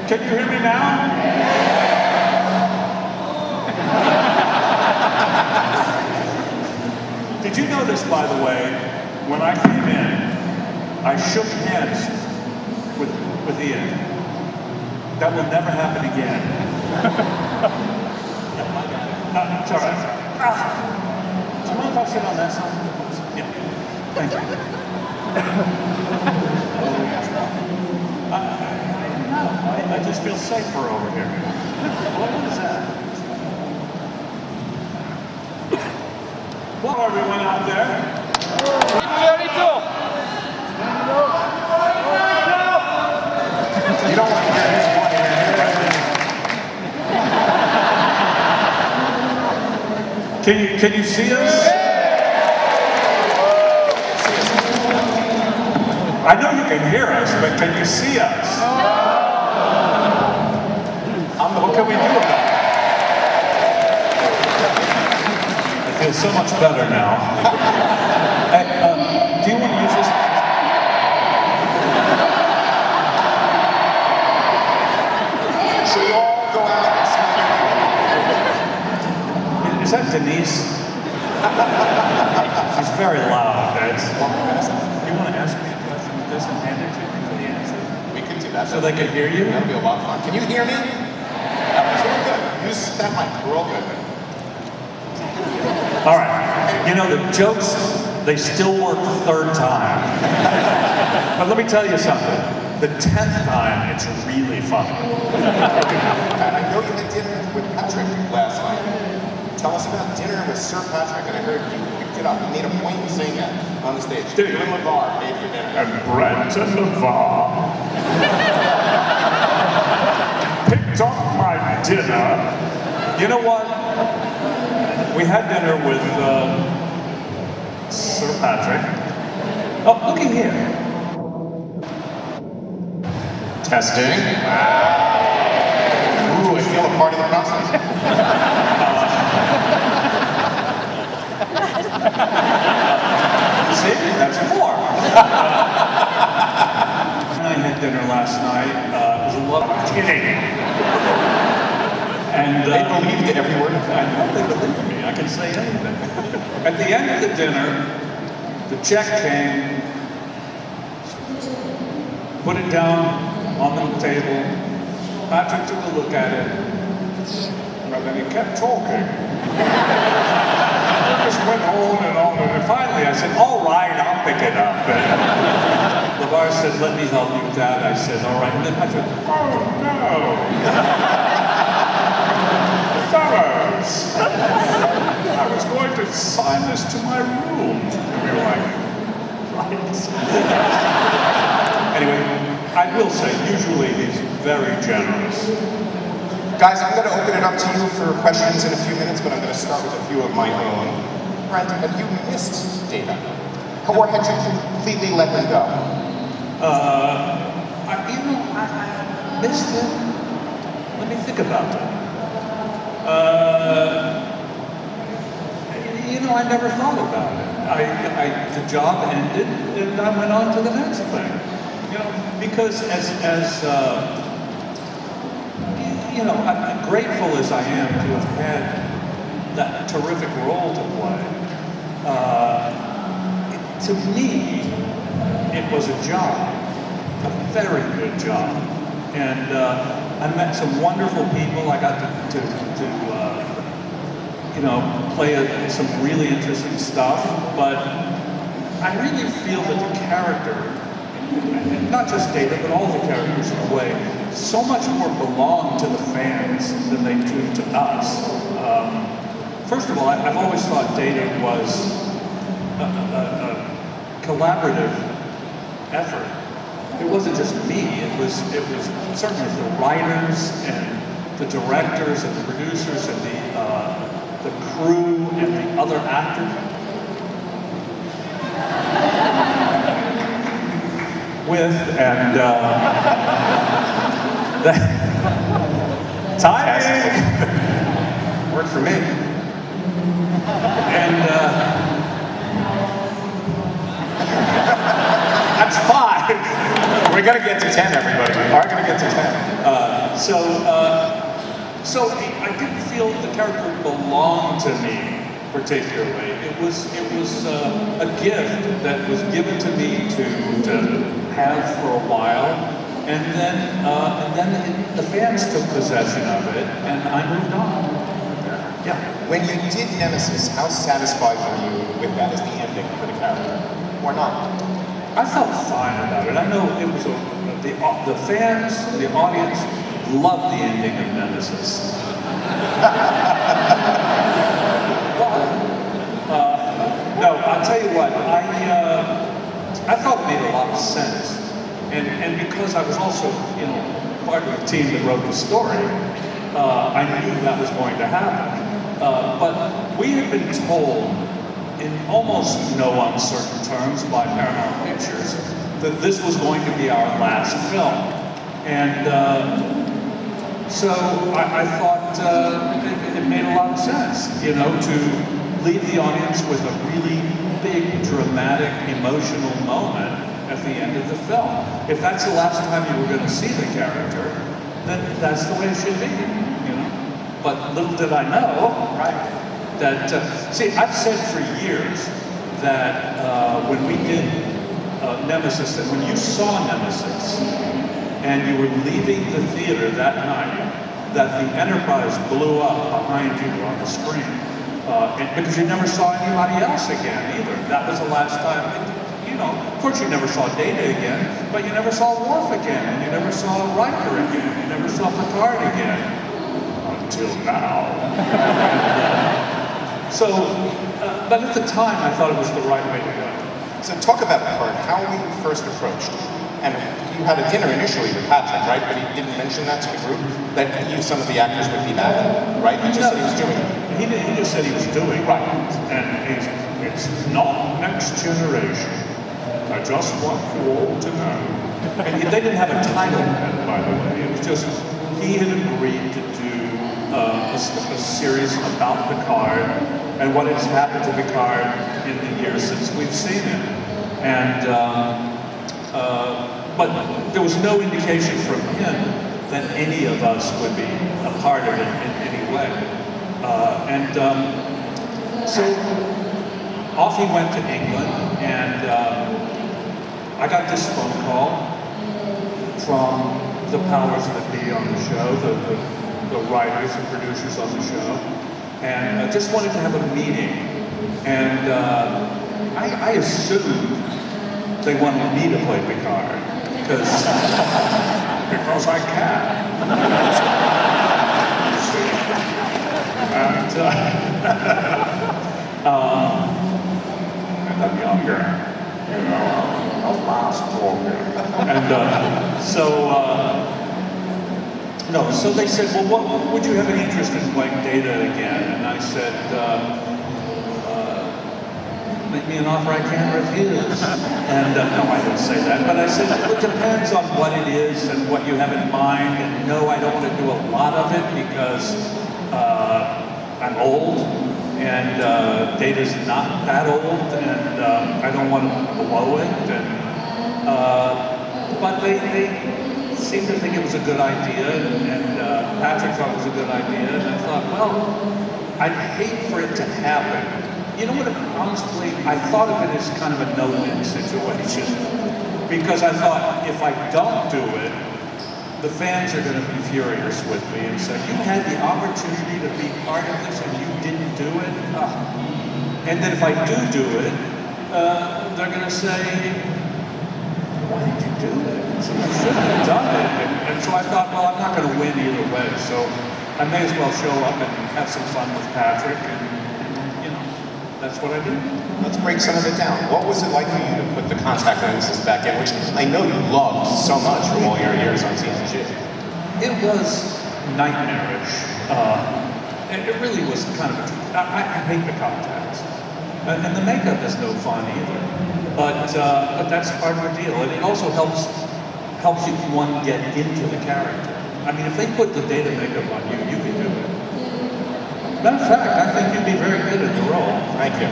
Can you hear me now? Did you notice, by the way, when I came in, I shook hands with Ian. That will never happen again. It's all right. Do you mind if I sit on that side? Yeah. Thank you. I just feel safer over here. What is that? Well, everyone out there. 32. You don't want to hear this one here, right? Can you see us? I know you can hear us, but can you see us? What can we do about it? I feel so much better now. Hey, do you want to use this? Should we all go out and see? Is that Denise? She's very loud. Do you want to ask me a question with this and hand it to me for the answer? We could do that. So they can hear you? That'd be a lot of fun. Can you hear me? That's real good. Use that mic real good. All right. You know, the jokes, they still work third time. But let me tell you something. The 10th time, it's really funny. I know you had dinner with Patrick last night. Tell us about dinner with Sir Patrick. And I heard you picked it up. You made a point of saying that on the stage. Dude. You and LeVar made for dinner. And Brent and LeVar picked up my dinner. You know what? We had dinner with Sir Patrick. Oh, looky here. Testing. Ooh, I feel a part of the process. See, that's more. I had dinner last night. It was a lot of kidding. And They believed every word of I know they believe me. I can say anything. At the end of the dinner, the check came, put it down on the table. Patrick took a look at it, but then he kept talking. It just went on, and finally I said, all right, I'll pick it up. And LeVar said, let me help you with that. I said, all right. And then Patrick, oh no. Fellas, I was going to sign this to my room. And we were like, right. Anyway, I will say, usually he's very generous. Guys, I'm going to open it up to you for questions in a few minutes, but I'm going to start with a few of my own. Brent, have you missed Data? Or had you completely let them go? I missed him. Let me think about that. I never thought about it. The job ended, and I went on to the next thing. Because as I'm grateful as I am to have had that terrific role to play. To me, it was a job, a very good job, and I met some wonderful people. I got to play some really interesting stuff, but I really feel that the character, not just Data, but all the characters in a way, so much more belong to the fans than they do to us. First of all, I've always thought Data was a collaborative effort. It wasn't just me, it was certainly the writers and the directors and the producers and the crew and the other actors. Timing! Worked for me. And that's 5. We're going to get to 10, everybody. We are going to get to 10. So I didn't feel the character belonged to me particularly. It was a gift that was given to me to have for a while, and then the fans took possession of it, and I moved on. Yeah. When you did Nemesis, how satisfied were you with that as the ending for the character, or not? I felt fine about it. I know it was the fans, the audience loved the ending of Nemesis. No, I'll tell you what, I thought it made a lot of sense. And because I was also, part of the team that wrote the story, I knew that was going to happen. But we had been told in almost no uncertain terms by Paramount Pictures that this was going to be our last film. And so I thought it made a lot of sense, to leave the audience with a really big, dramatic, emotional moment at the end of the film. If that's the last time you were going to see the character, then that's the way it should be, But little did I know, that, see, I've said for years that when we did Nemesis, that when you saw Nemesis and you were leaving the theater that night, that the Enterprise blew up behind you on the screen. Because you never saw anybody else again either. That was the last time, of course you never saw Data again, but you never saw Worf again, and you never saw Riker again, you never saw Picard again. Until now. But at the time I thought it was the right way to go. So talk about Picard, how were you first approached? And you had a dinner initially with Patrick, right? But he didn't mention that to the group, that some of the actors would be back, right? He just said he was doing it. He just said he was doing it. And it's not Next Generation. I just want you all to know. And they didn't have a title yet, by the way. It was just, he had agreed to do a series about Picard and what has happened to Picard in the years since we've seen him. And but there was no indication from him that any of us would be a part of it in any way. So off he went to England, and I got this phone call from the powers that be on the show, the writers and producers on the show, and I just wanted to have a meeting. And I assumed they wanted me to play Picard, because I can. And I'm younger, I'll last longer. And so they said, well, would you have any interest in playing Data again? And I said, make me an offer I can't refuse. And no, I didn't say that, but I said, it depends on what it is and what you have in mind. And no, I don't want to do a lot of it because I'm old, and Data's not that old, and I don't want to blow it. But they seemed to think it was a good idea, and Patrick thought it was a good idea, and I thought, well, I'd hate for it to happen. You know what, honestly, I thought of it as kind of a no-win situation, because I thought, if I don't do it, the fans are going to be furious with me and say, you had the opportunity to be part of this and you didn't do it? And then if I do it, they're going to say, why did you do it? So you shouldn't have done it. And so I thought, well, I'm not going to win either way, so I may as well show up and have some fun with Patrick, and that's what I did. Let's break some of it down. What was it like for you to put the contact lenses back in, which I know you loved so much from all your years on TNG? It was nightmarish. It really was kind of I hate the contacts. And the makeup is no fun either. But that's part of the deal. And it also helps you, one, get into the character. I mean, if they put the Data makeup on you, you can do it. Matter of fact, I think you'd be very good at the role. Thank you.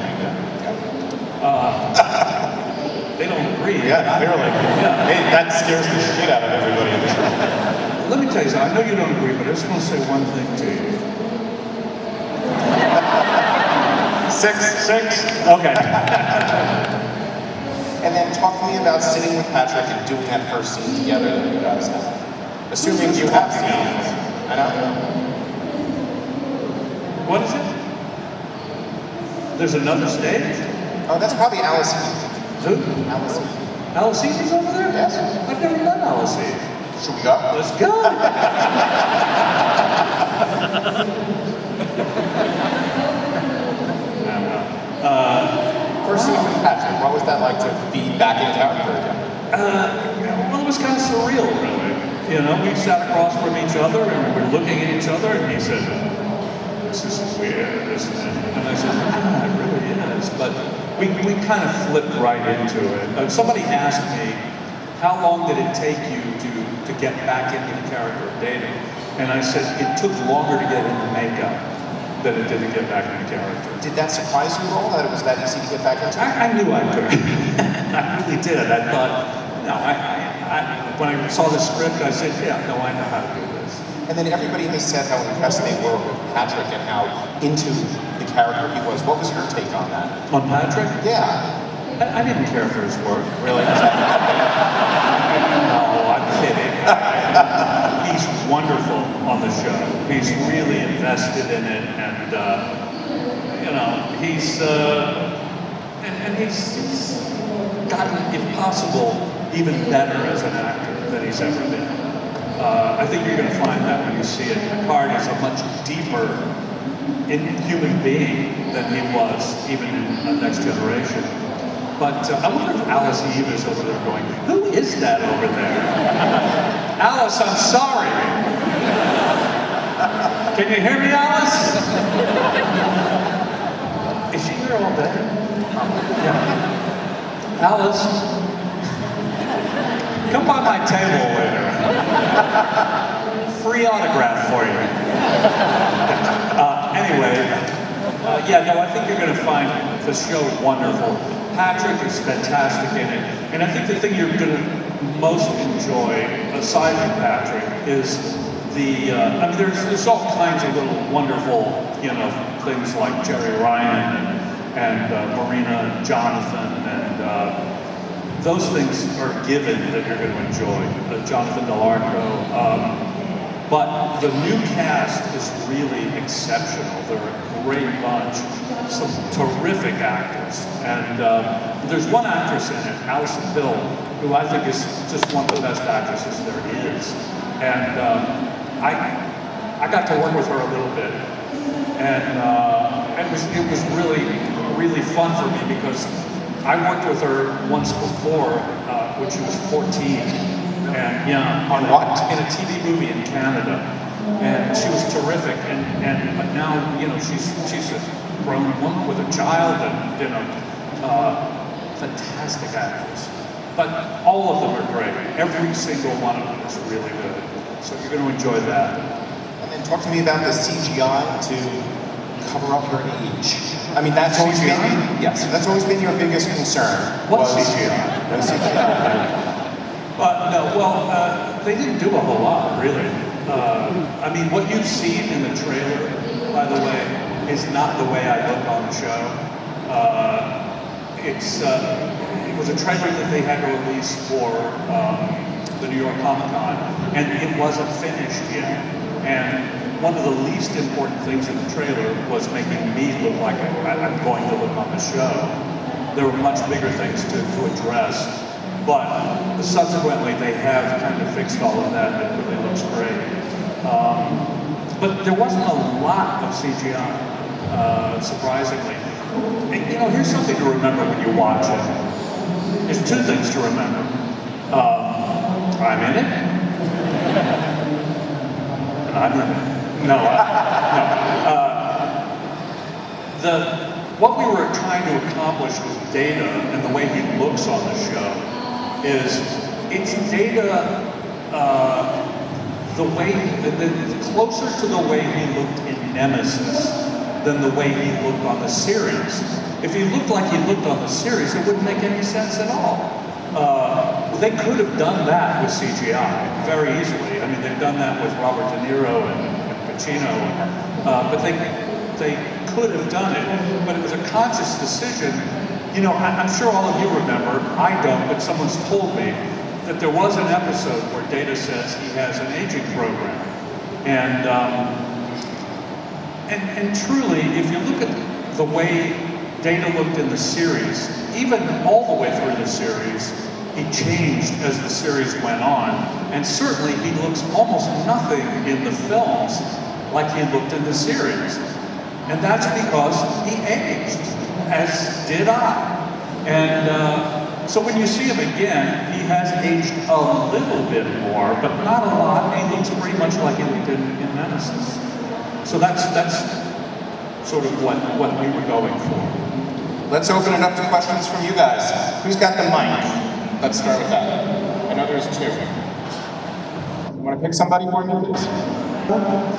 They don't agree. Yeah, clearly. Yeah. Hey, that scares the shit out of everybody in this room. let me tell you something. I know you don't agree, but I just want to say one thing to you. 6? Okay. And then talk to me about sitting with Patrick and doing that first scene together that you guys have. Assuming you have scenes. I don't know. What is it? There's another stage? Oh, that's probably Alice Eve. Who? Alice Eve. Alice Eve is over there? Yes. I've never met Alice Eve. Should we go? Let's go! First scene with Patrick, what was that like to be back in character again? Well, it was kind of surreal, really. You know, we sat across from each other and we were looking at each other, and he said, "This is weird, isn't it?" And I said, "Yeah, it really is." But we kind of flipped right into it. Somebody asked me, "How long did it take you to get back into the character of dating?" And I said, "It took longer to get into makeup than it did to get back into character." Did that surprise you at all, that it was that easy to get back into? I knew I could. I really did. I thought, no, when I saw the script, I said, yeah, no, I know how to do this. And then everybody has said how impressed they were with Patrick and how into the character he was. What was your take on that? On Patrick? Yeah. I didn't care for his work. Really? No, I'm kidding. He's wonderful on the show. He's really invested in it, and you know, he's gotten, if possible, even better as an actor than he's ever been. I think you're going to find that when you see it. Picard is a much deeper human being than he was even in Next Generation. But I wonder if Alice Eve is over there going, "Who is that over there?" Alice, I'm sorry. Can you hear me, Alice? Is she here all day? Yeah. Alice, come by my table later. Free autograph for you. Yeah, no, I think you're going to find the show wonderful. Patrick is fantastic in it, and I think the thing you're going to most enjoy, aside from Patrick, is the. I mean, there's all kinds of little wonderful, you know, things like Jerry Ryan and Marina and Jonathan, and those things are given that you're going to enjoy. Jonathan Delarco. But the new cast is really exceptional. They're a great bunch, some terrific actors. And there's one actress in it, Alison Hill, who I think is just one of the best actresses there is. And I got to work with her a little bit. And it was really fun for me because I worked with her once before when she was 14. And yeah, on what? In a TV movie in Canada, and she was terrific. But now, you know, she's a grown woman with a child, and you know, fantastic actress. But all of them are great. Every single one of them is really good. So you're going to enjoy that. And then talk to me about the CGI to cover up her age. I mean, that's always been that's always been your biggest concern. What CGI? No CGI. They didn't do a whole lot, really. I mean, what you've seen in the trailer, by the way, is not the way I look on the show. It was a trailer that they had to release for the New York Comic Con, and it wasn't finished yet. And one of the least important things in the trailer was making me look like I'm going to look on the show. There were much bigger things to address. But subsequently, they have kind of fixed all of that, and it really looks great. But there wasn't a lot of CGI, surprisingly. And, you know, here's something to remember when you watch it. There's two things to remember. I'm in it, and I'm in it. What we were trying to accomplish with Data and the way he looks on the show is it's Data closer to the way he looked in Nemesis than the way he looked on the series. If he looked like he looked on the series, it wouldn't make any sense at all. they could have done that with CGI very easily. I mean, they've done that with Robert De Niro and Pacino, but they could have done it. But it was a conscious decision. You know, I'm sure all of you remember, I don't, but someone's told me, that there was an episode where Data says he has an aging program. And truly, if you look at the way Data looked in the series, even all the way through the series, he changed as the series went on. And certainly he looks almost nothing in the films like he looked in the series. And that's because he aged, as did I. And so when you see him again, he has aged a little bit more, but not a lot. He looks pretty much like he looked in Nemesis. So that's sort of what we were going for. Let's open it up to questions from you guys. Who's got the mic? Let's start with that. I know there's two. You want to pick somebody for me, please?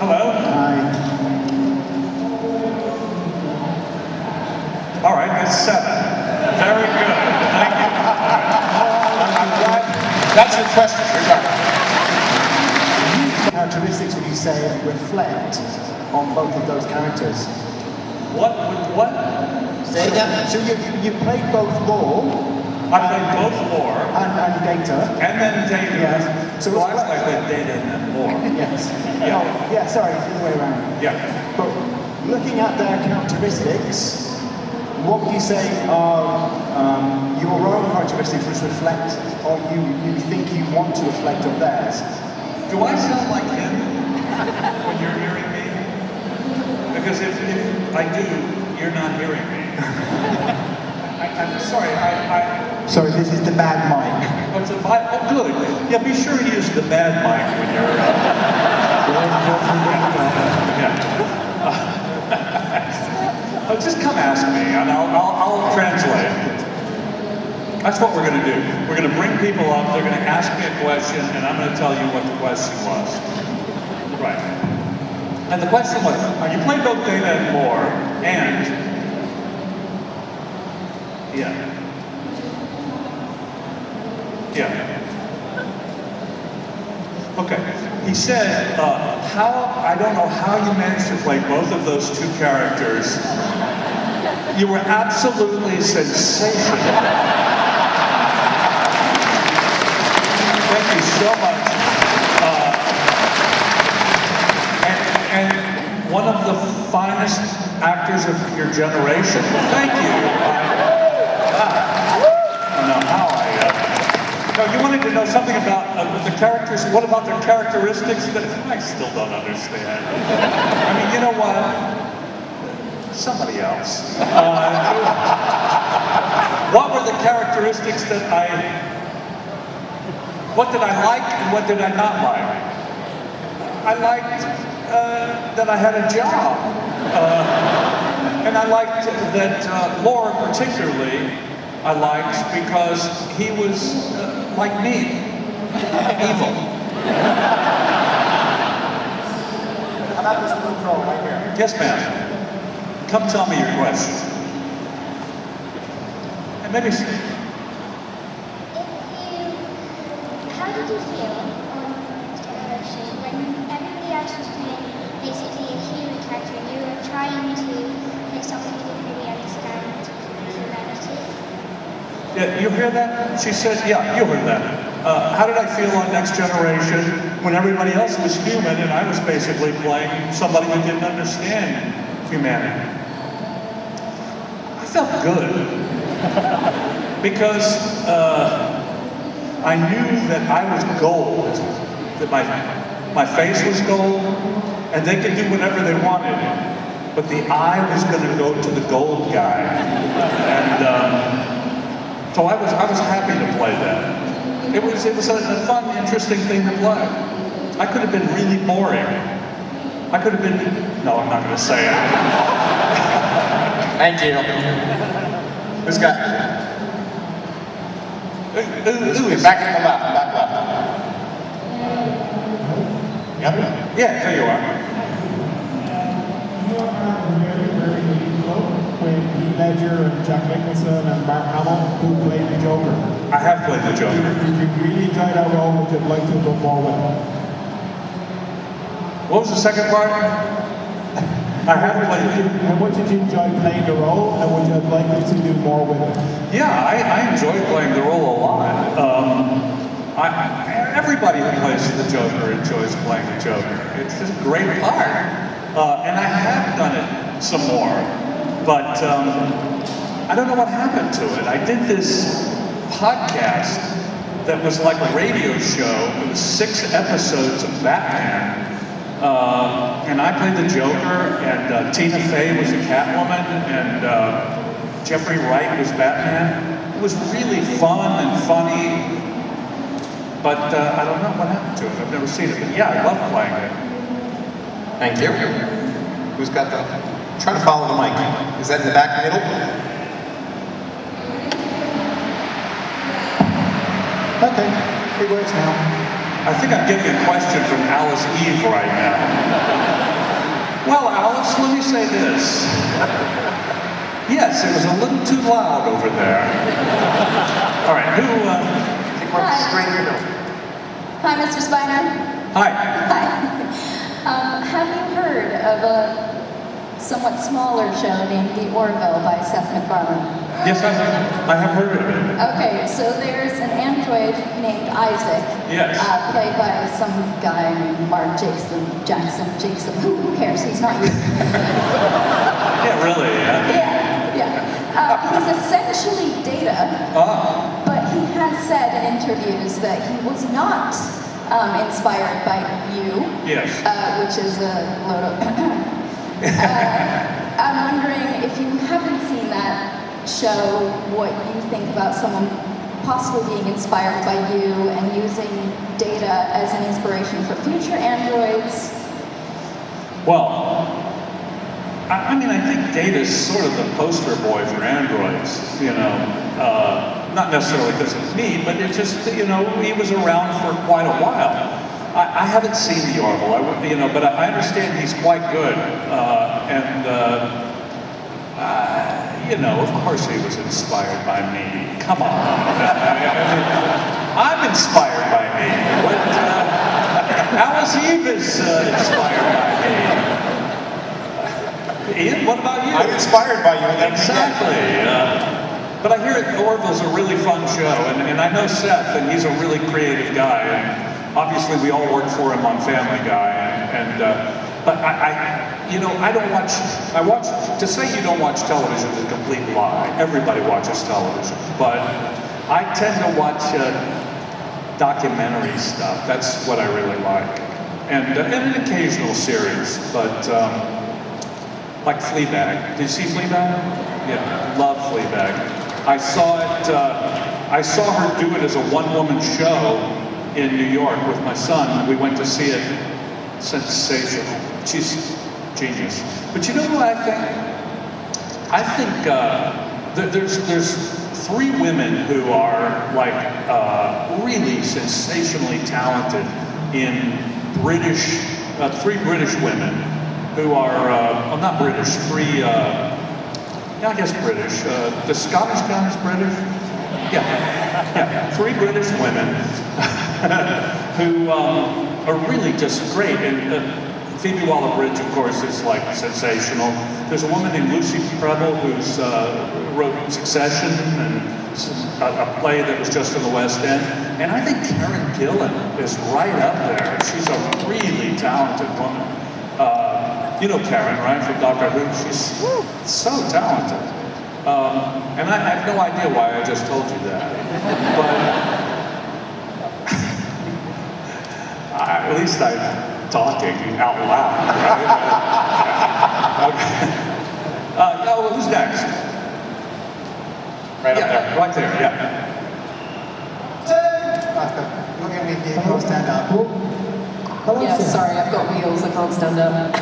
Hello? Hi. All right, that's 7. Very good. Thank you. I'm glad. That's your question. You're done. Characteristics would you say reflect on both of those characters? What? Say again. So you played both Law I played both Lore and Data. and then Data. Yes. So Well, it's actually, I played Data and then Lore. Yes. Yeah. Oh, yeah, sorry, the other way around. Yeah. But looking at their characteristics, what would you say are your own characteristics which reflect, or you think you want to reflect on theirs? Do I sound like him when you're hearing me? Because if I do, you're not hearing me. I'm sorry, Sorry, this is the bad mic. Oh, good. Yeah, be sure to use the bad mic when you're... yeah. Just come ask me, and I'll translate. That's what we're going to do. We're going to bring people up, they're going to ask me a question, and I'm going to tell you what the question was. Right. And the question was, you played both Data and Lore, and... Yeah. Okay. He said, I don't know how you managed to play both of those two characters. You were absolutely sensational. Thank you so much. And one of the finest actors of your generation. Thank you. I don't know how no, you wanted to know something about the characters. What about their characteristics that I still don't understand? I mean, you know what? Somebody else. What were the characteristics that what did I like and what did I not like? I liked that I had a job. And I liked that Laura particularly, I liked because he was like me, evil. How about this blue girl right here? Yes, ma'am. Come tell me your question. And maybe... How did you feel on Generation when everybody else was playing basically a hero character and you were trying to play someone who didn't really understand humanity? Yeah, you hear that? She said, yeah, you heard that. How did I feel on Next Generation when everybody else was human and I was basically playing somebody who didn't understand humanity? I felt good. Because I knew that I was gold, that my face was gold, and they could do whatever they wanted, but the eye was going to go to the gold guy. And so I was happy to play that. It was a fun, interesting thing to play. I could have been really boring. I could have been... No, I'm not going to say it. Thank you. Who's got... Who is... Back in the left, back left. Yep. Yeah, there you are. When Heath Ledger and Jack Nicholson and Mark Hamill, who played the Joker. I have played the Joker. Did you really enjoy that role? Would you like to go more with it? What was the second part? I have played it. And what did you enjoy playing the role, and would you have liked to do more with it? Yeah, I enjoy playing the role a lot. Everybody who plays the Joker enjoys playing the Joker. It's just a great part. And I have done it some more, but I don't know what happened to it. I did this podcast that was like a radio show. It was 6 episodes of Batman. And I played the Joker, and Tina Fey was the Catwoman, and Jeffrey Wright was Batman. It was really fun and funny, but I don't know what happened to it. I've never seen it, but yeah, I love playing it. Thank you. Who's got the... Try to follow the mic. Is that in the back middle? Okay, it works now. I think I'm getting a question from Alice Eve right now. Well, Alice, let me say this. Yes, it was a little too loud over there. All right, who... I think we're stranger now. Hi, Mr. Spiner. Hi. Hi. Have you heard of a somewhat smaller show named The Orville by Seth MacFarlane? Yes, I have heard of it. Okay, so there's an android named Isaac. Yes. Played by some guy named Mark Jackson. Who cares? He's not you. Yeah, really, Yeah. He's essentially Data. But he has said in interviews that he was not inspired by you. Yes. Which is a load of... I'm wondering if you haven't seen that show, what you think about someone possibly being inspired by you and using Data as an inspiration for future androids. Well, I mean, I think Data's sort of the poster boy for androids, you know. Not necessarily because of me, but it just, you know, he was around for quite a while. I haven't seen the Orville, but I understand he's quite good. You know, of course he was inspired by me. Come on. I'm inspired by me. Alice Eve is inspired by me. Ian, what about you? I'm inspired by you. Exactly. But I hear Orville's a really fun show, and I know Seth, and he's a really creative guy. And obviously, we all work for him on Family Guy, but I don't watch. To say you don't watch television is a complete lie. Everybody watches television, but I tend to watch documentary stuff. That's what I really like, and an occasional series, but like Fleabag. Did you see Fleabag? Yeah, love Fleabag. I saw her do it as a one-woman show in New York with my son. We went to see it. Sensational. She's genius. But you know what I think? I think there's 3 women who are like really sensationally talented in British, 3 British women who are, not British, 3, I guess British. The Scottish count as British? Yeah, 3 British women who are really just great. And Phoebe Waller-Bridge, of course, is like sensational. There's a woman named Lucy Preble who's wrote Succession and a play that was just in the West End. And I think Karen Gillan is right up there. She's a really talented woman. You know Karen, right, from Doctor Who? She's so talented. And I have no idea why I just told you that. But at least I'm talking out loud, right? Okay. Who's next? Right up there. Right there, yeah. Look at me, people stand up. Yeah, sorry, I've got wheels, I can't stand up.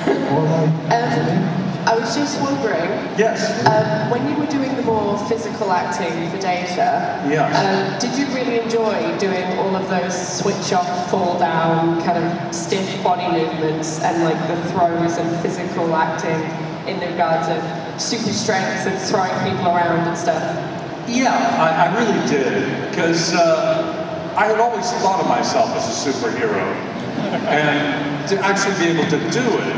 I was just wondering, Yes. when you were doing the more physical acting for Data, did you really enjoy doing all of those switch off, fall down, kind of stiff body movements and like the throws and physical acting in the regards of super strength and throwing people around and stuff? Yeah, I really did, because I had always thought of myself as a superhero, and to actually be able to do it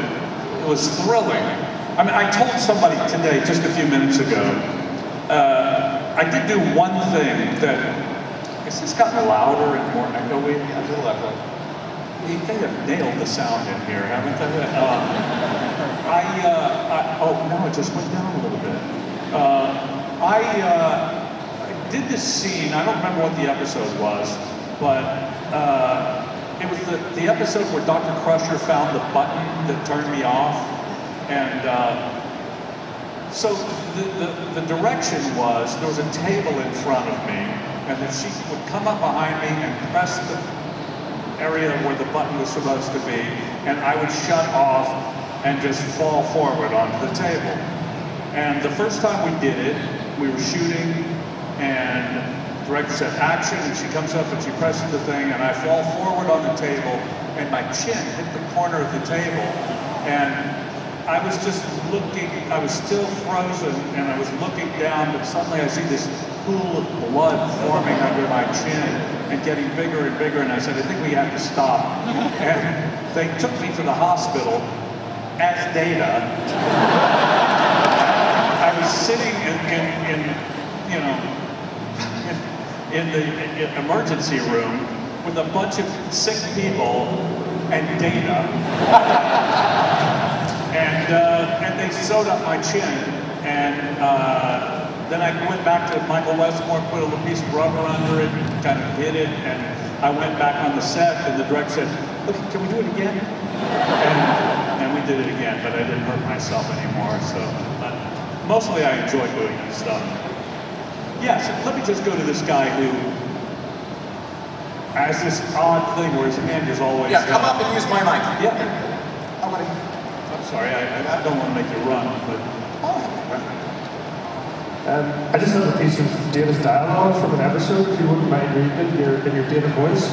was thrilling. I mean, I told somebody today, just a few minutes ago, I did do one thing that, has this gotten louder and more echoey? A little echo. They have nailed the sound in here, haven't they? Oh, no, it just went down a little bit. I did this scene, I don't remember what the episode was, but it was the episode where Dr. Crusher found the button that turned me off. And so the direction was, there was a table in front of me, and then she would come up behind me and press the area where the button was supposed to be, and I would shut off and just fall forward onto the table. And the first time we did it, we were shooting, and the director said action, and she comes up and she presses the thing, and I fall forward on the table, and my chin hit the corner of the table, and I was just looking, I was still frozen, and I was looking down, but suddenly I see this pool of blood forming under my chin and getting bigger and bigger, and I said, I think we have to stop. And they took me to the hospital as Data. I was sitting in the emergency room with a bunch of sick people and Data. And they sewed up my chin, and then I went back to Michael Westmore, put a little piece of rubber under it, kind of hid it, and I went back on the set, and the director said, look, can we do it again? And we did it again, but I didn't hurt myself anymore, so mostly I enjoy doing that stuff. Yeah, so let me just go to this guy who has this odd thing where his hand is always... Yeah, come up and use my mic. Yeah. How about I'm sorry, I don't want to make you run, but... I just have a piece of Data's dialogue from an episode, if you wouldn't mind reading it in your Data voice.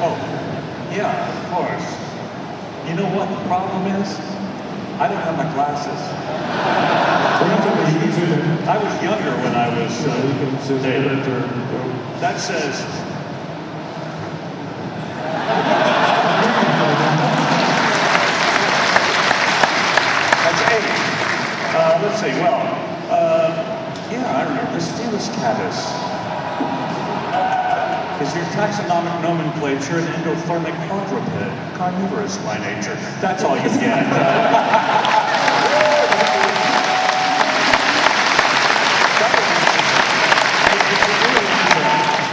Oh, yeah, of course. You know what the problem is? I don't have my glasses. I was younger when I was Data. That says... That's 8. Let's see, well... yeah, I remember. Steelus catus is your taxonomic nomenclature an endothermic quadruped, carnivorous by nature. That's all you get.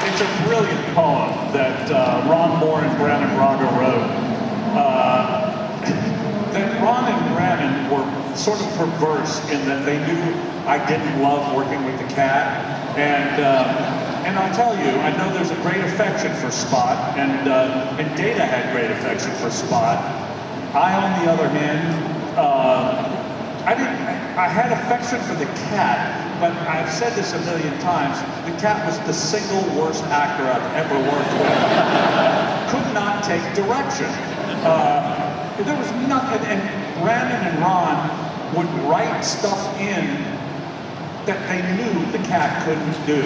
It's a brilliant poem that Ron Moore and Brandon Braga wrote. That Ron and Brandon were sort of perverse in that they knew I didn't love working with the cat, and I'll tell you, I know there's a great affection for Spot, and Data had great affection for Spot. I, on the other hand, I had affection for the cat, but I've said this a million times, the cat was the single worst actor I've ever worked with. Could not take direction. There was nothing, and Brandon and Ron would write stuff in that they knew the cat couldn't do,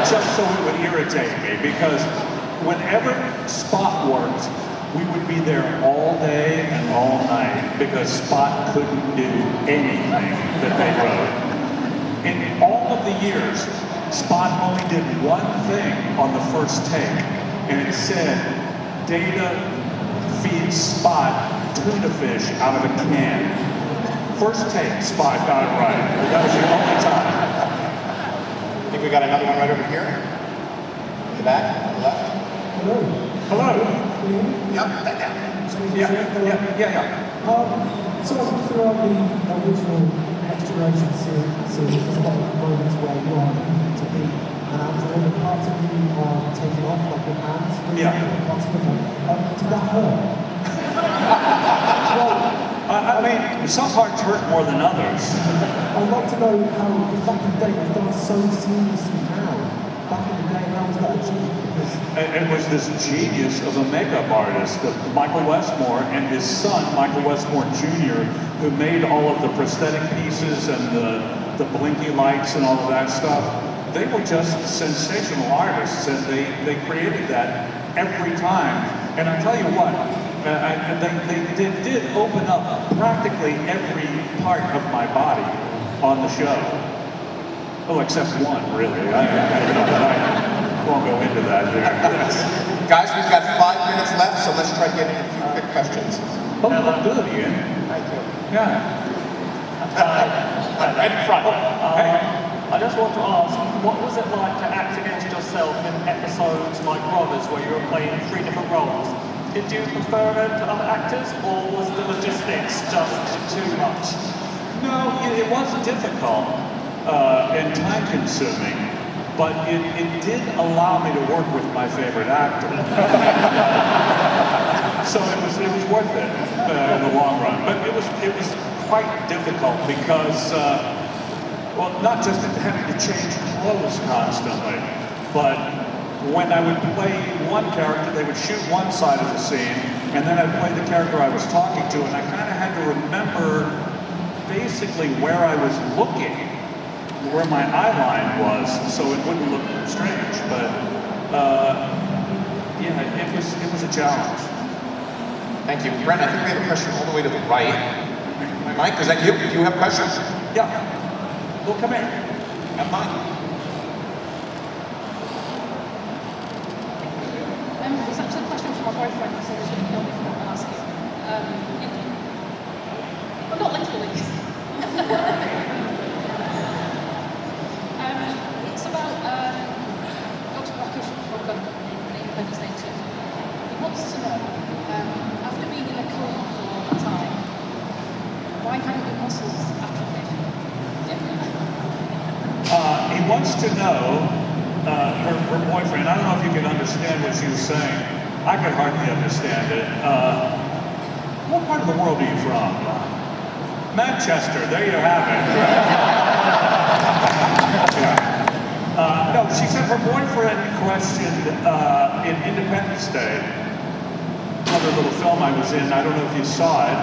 just so it would irritate me, because whenever Spot worked, we would be there all day and all night, because Spot couldn't do anything that they wrote. In all of the years, Spot only did one thing on the first take, and it said, Data feeds Spot tuna fish out of a can. First take, Spot got it right. That was the only time. I think we got another one right over here. In the back, on the left. Hello. Hello. Yep, right down. Yeah. So throughout the original Exploration series, there's a lot of moments where you are to be an android, and parts of you are taken off, like your hands. Yeah. Did that hurt? I mean, some parts hurt more than others. I'd like to know how, because back in the day, it was done so seamlessly now. Back in the day, how was that achieved? It was this genius of a makeup artist, Michael Westmore, and his son, Michael Westmore Jr., who made all of the prosthetic pieces and the the blinky lights and all of that stuff. They were just sensational artists, and they created that every time. And I tell you what, they did open up practically every part of my body on the show. Oh, except one, really. I won't go into that here. Guys, we've got 5 minutes left, so let's try getting a few quick questions. Oh, good, Ian. Thank you. Yeah. Right in front. I just want to ask, what was it like to act against yourself in episodes like Brothers, where you were playing 3 different roles? Did you prefer it to other actors, or was the logistics just too much? No, it was difficult and time-consuming, but it did allow me to work with my favorite actor. So it was worth it in the long run. But it was quite difficult because, well, not just having to change clothes constantly, but when I would play one character, they would shoot one side of the scene, and then I'd play the character I was talking to, and I kind of had to remember basically where I was looking, where my eye line was, so it wouldn't look strange. But yeah, it was a challenge. Thank you. Brent, I think we have a question all the way to the right. Mike, is that you? Do you have questions? Yeah. Well, come here. Have mine. It's actually a question from my boyfriend, so it's really cool if you want to ask it. But not literally. It's about Dr. Rakesh Bogdan in Independence Day 2. He wants to know, after being in a coma for a long time, why haven't your muscles atrophied? He wants to know, her boyfriend, I don't know if you can understand what she was saying. I could hardly understand it. What part of the world are you from? Manchester, there you have it. Yeah. No, she said her boyfriend questioned in Independence Day, another little film I was in, I don't know if you saw it.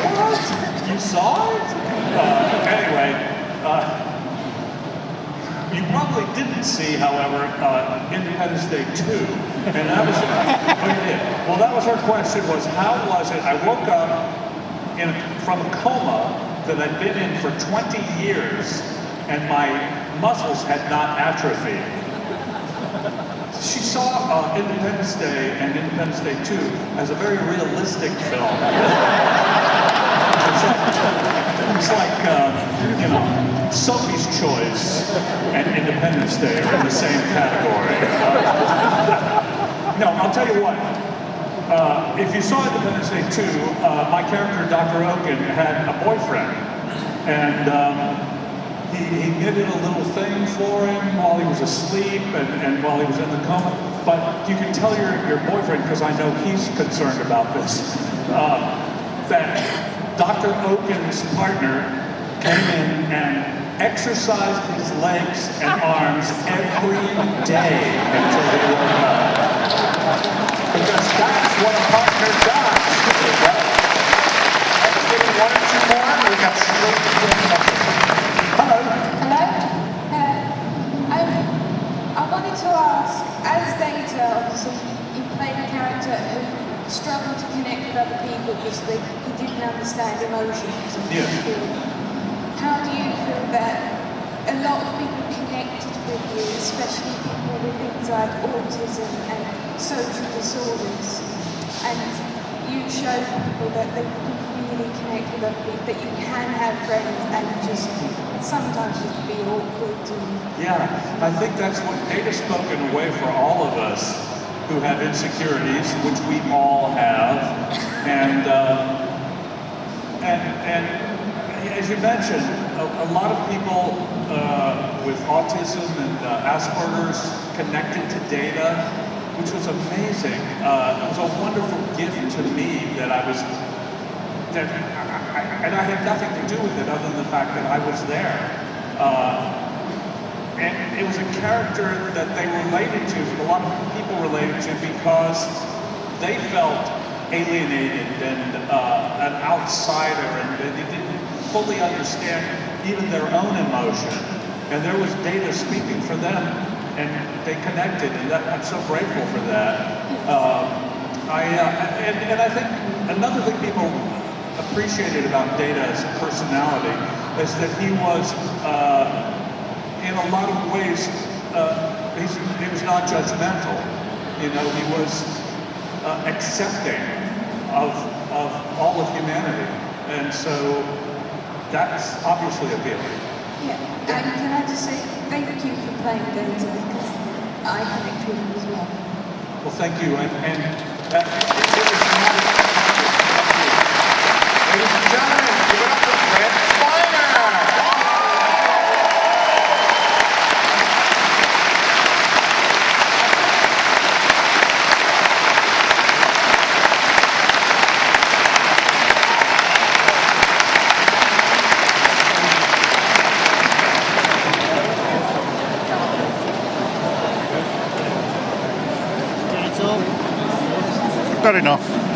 What? You saw it? Anyway, you probably didn't see, however, Independence Day 2, and that was, oh, you did. Well, that was her question, was how was it, I woke up from a coma that I'd been in for 20 years, and my muscles had not atrophied. She saw Independence Day and Independence Day 2 as a very realistic film. It's like you know, Sophie's Choice and Independence Day are in the same category. No, I'll tell you what. If you saw Independence Day 2, my character, Dr. Oaken, had a boyfriend. And he knitted a little thing for him while he was asleep and while he was in the coma. But you can tell your boyfriend, because I know he's concerned about this, that Dr. Oaken's partner came in and exercised his legs and arms every day until he woke up. Because that's what a partner does. Let's give it 1 or 2 more. We've got straight to the question. Hello. Hello? I wanted to ask, as Data, obviously, you played a character who struggled to connect with other people because he didn't understand emotions and feel. How do you feel that a lot of people connected with you, especially people with things like autism and social disorders, and you showed people that they can really connect with other people, that you can have friends and just sometimes just be awkward. Yeah, I think that's what Data spoke in a way for all of us who have insecurities, which we all have, and as you mentioned, a lot of people with autism and Asperger's connected to Data, which was amazing. It was a wonderful gift to me that and I had nothing to do with it other than the fact that I was there. And it was a character that they related to, a lot of people related to, because they felt alienated and an outsider, and they didn't fully understand even their own emotion. And there was data speaking for them, and they connected, and I'm so grateful for that. And I think another thing people appreciated about Data's personality is that he was, in a lot of ways, he was not judgmental. You know, he was accepting of all of humanity, and so that's obviously appealing. Yeah, and can I just say thank you for playing Data, because I connect with him as well. Well, thank you, and it was not. Ladies and gentlemen, give it up for Brent. Got enough.